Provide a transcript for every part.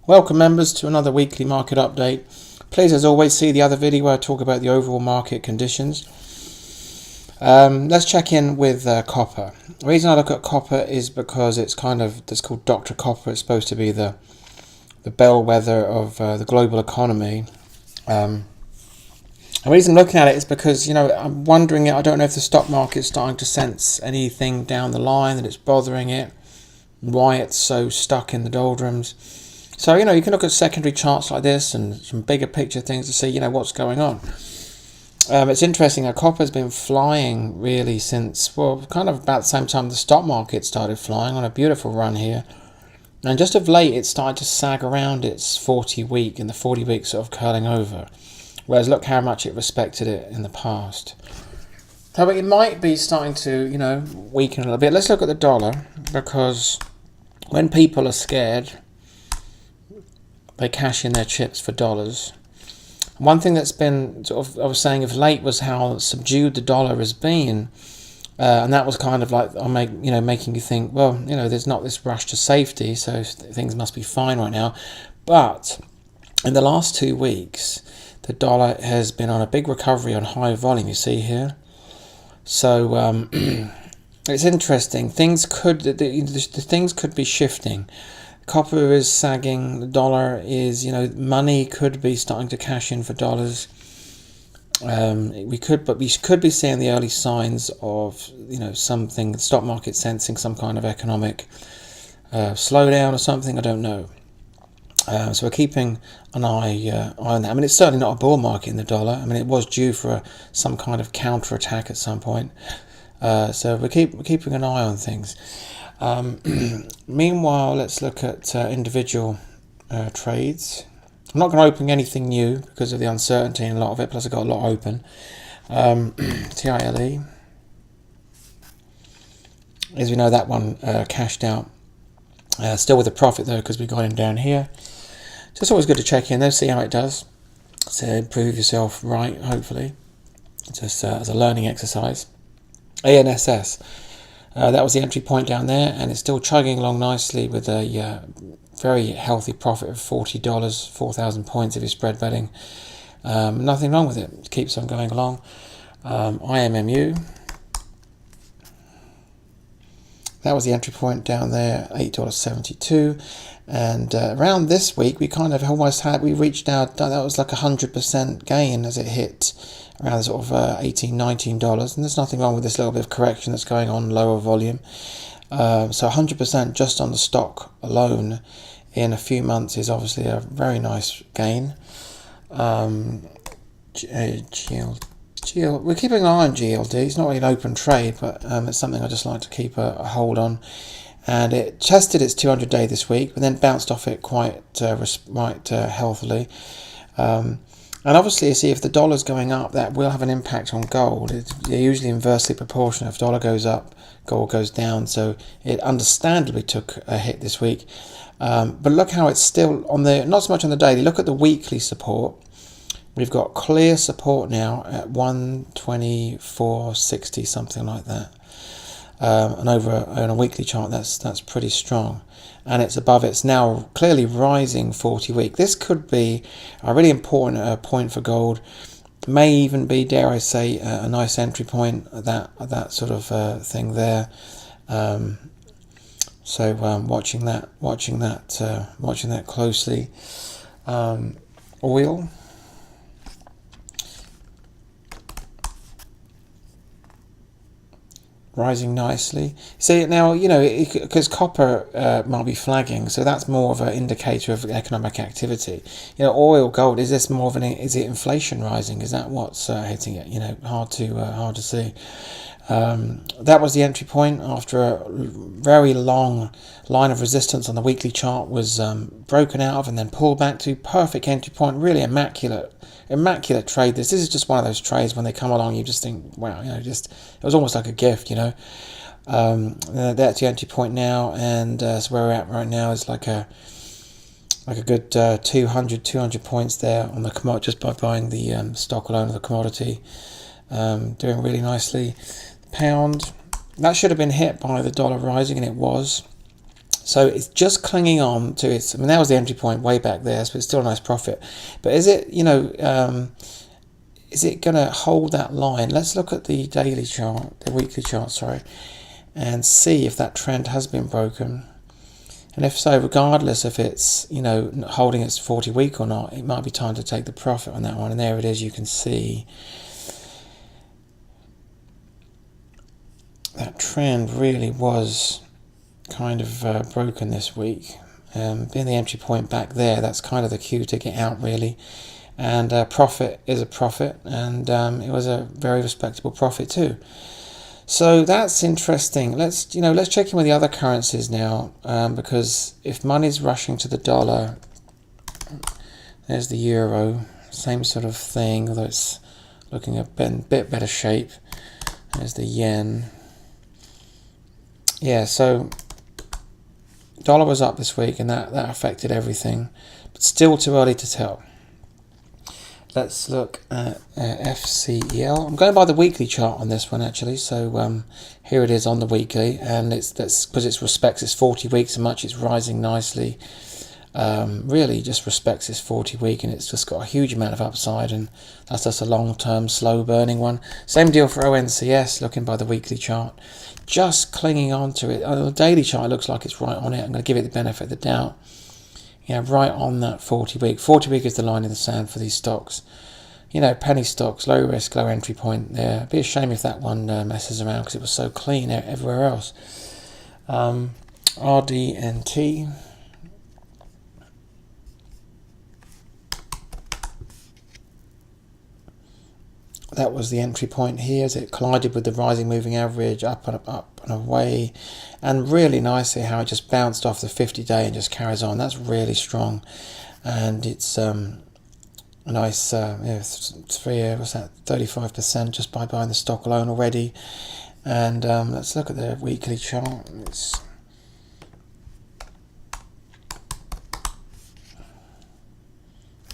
Welcome members to another weekly market update. Please, as always, see the other video where I talk about the overall market conditions. Let's check in with copper. The reason I look at copper is because it's called Dr. Copper. It's supposed to be the bellwether of the global economy. The reason I'm looking at it is because, I'm wondering, I don't know if the stock market's starting to sense anything down the line that it's bothering it, why it's so stuck in the doldrums. So, you can look at secondary charts like this and some bigger picture things to see, what's going on. It's interesting that copper's been flying really since, kind of about the same time the stock market started flying, on a beautiful run here. And just of late, it started to sag around its 40-week, and the 40-week sort of curling over. Whereas look how much it respected it in the past. So it might be starting to, weaken a little bit. Let's look at the dollar, because when people are scared, they cash in their chips for dollars. One thing that's been I was saying of late was how subdued the dollar has been, and that was kind of like making you think, there's not this rush to safety, so things must be fine right now. But in the last 2 weeks, the dollar has been on a big recovery on high volume. You see here, so it's interesting. Things could be shifting. Copper is sagging, the dollar is, money could be starting to cash in for dollars. We could be seeing the early signs of, something, the stock market sensing some kind of economic slowdown or something, I don't know. So we're keeping an eye on that. I mean, it's certainly not a bull market in the dollar. I mean, it was due for some kind of counter-attack at some point. So we're keeping an eye on things. Meanwhile, let's look at individual trades. I'm not going to open anything new because of the uncertainty in a lot of it, plus I've got a lot open. TILE, as we know, that one cashed out, still with a profit though, because we got him down here. Just always good to check in there, see how it does, to prove yourself right, hopefully, just as a learning exercise. ANSS. That was the entry point down there, and it's still chugging along nicely with a very healthy profit of $40, 4,000 points if you're spread betting. Nothing wrong with it. It keeps on going along. IMMU. That was the entry point down there, $8.72. And around this week, we kind of almost we reached out, that was like 100% gain as it hit around sort of $18, $19. And there's nothing wrong with this little bit of correction that's going on, lower volume. So 100% just on the stock alone in a few months is obviously a very nice gain. We're keeping an eye on GLD. It's not really an open trade, but it's something I just like to keep a hold on. And it tested its 200-day this week, but then bounced off it quite healthily. And obviously, you see, if the dollar's going up, that will have an impact on gold. They're usually inversely proportional. If dollar goes up, gold goes down. So it understandably took a hit this week. But look how it's still on the, not so much on the daily. Look at the weekly support. We've got clear support now at 124.60, something like that. And over on a weekly chart, that's pretty strong. And it's above, it's now clearly rising 40-week. This could be a really important point for gold. May even be, dare I say, a nice entry point, that sort of thing there. So watching that closely. Oil. Rising nicely. See now, because copper might be flagging, so that's more of an indicator of economic activity. Oil, gold. Is this more of is it inflation rising? Is that what's hitting it? Hard to see. That was the entry point after a very long line of resistance on the weekly chart was broken out of and then pulled back to perfect entry point. Really immaculate trade. This is just one of those trades when they come along, you just think, wow, it was almost like a gift, That's the entry point now, and so where we're at right now is like a good 200 points there on the commodity, just by buying the stock alone of the commodity. Doing really nicely. Pound, that should have been hit by the dollar rising, and it was. So it's just clinging on to its. I mean, that was the entry point way back there, so it's still a nice profit. But is it, is it going to hold that line? Let's look at the daily chart, the weekly chart, sorry, and see if that trend has been broken. And if so, regardless if it's, holding its 40 week or not, it might be time to take the profit on that one. And there it is, you can see that trend really was kind of broken this week. Being the entry point back there, that's kind of the cue to get out, really. And profit is a profit, and it was a very respectable profit too. So that's interesting. Let's check in with the other currencies now, because if money's rushing to the dollar, there's the euro, same sort of thing, although it's looking a bit better shape. There's the yen. Yeah, so dollar was up this week, and that affected everything, but still too early to tell. Let's look at FCEL. I'm going by the weekly chart on this one, actually. So here it is on the weekly, and that's because it respects its 40 weeks so much. It's rising nicely. Really just respects its 40 week, and it's just got a huge amount of upside, and that's just a long-term, slow-burning one. Same deal for ONCS, looking by the weekly chart. Just clinging on to it. On the daily chart, it looks like it's right on it. I'm going to give it the benefit of the doubt. Right on that 40 week. 40 week is the line in the sand for these stocks. Penny stocks, low risk, low entry point there. It'd be a shame if that one messes around because it was so clean everywhere else. RDNT. That was the entry point here as it collided with the rising moving average, up and away, and really nicely how it just bounced off the 50-day and just carries on. That's really strong, and it's a nice 35% just by buying the stock alone already. And let's look at the weekly chart.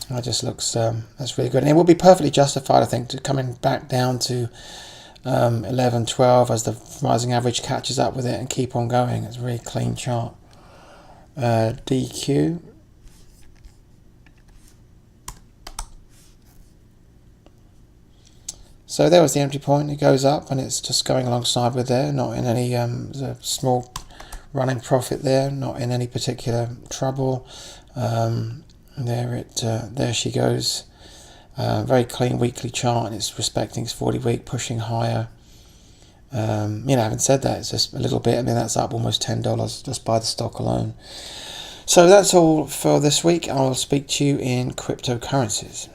That just looks that's really good, and it will be perfectly justified, I think, to coming back down to 11, 12 as the rising average catches up with it and keep on going. It's a really clean chart. DQ. So there was the entry point. It goes up and it's just going alongside with there, not in any there's a small running profit there, not in any particular trouble. There she goes. Very clean weekly chart, and it's respecting its 40 week, pushing higher. Having said that, it's just a little bit. I mean, that's up almost $10 just by the stock alone. So that's all for this week. I'll speak to you in cryptocurrencies.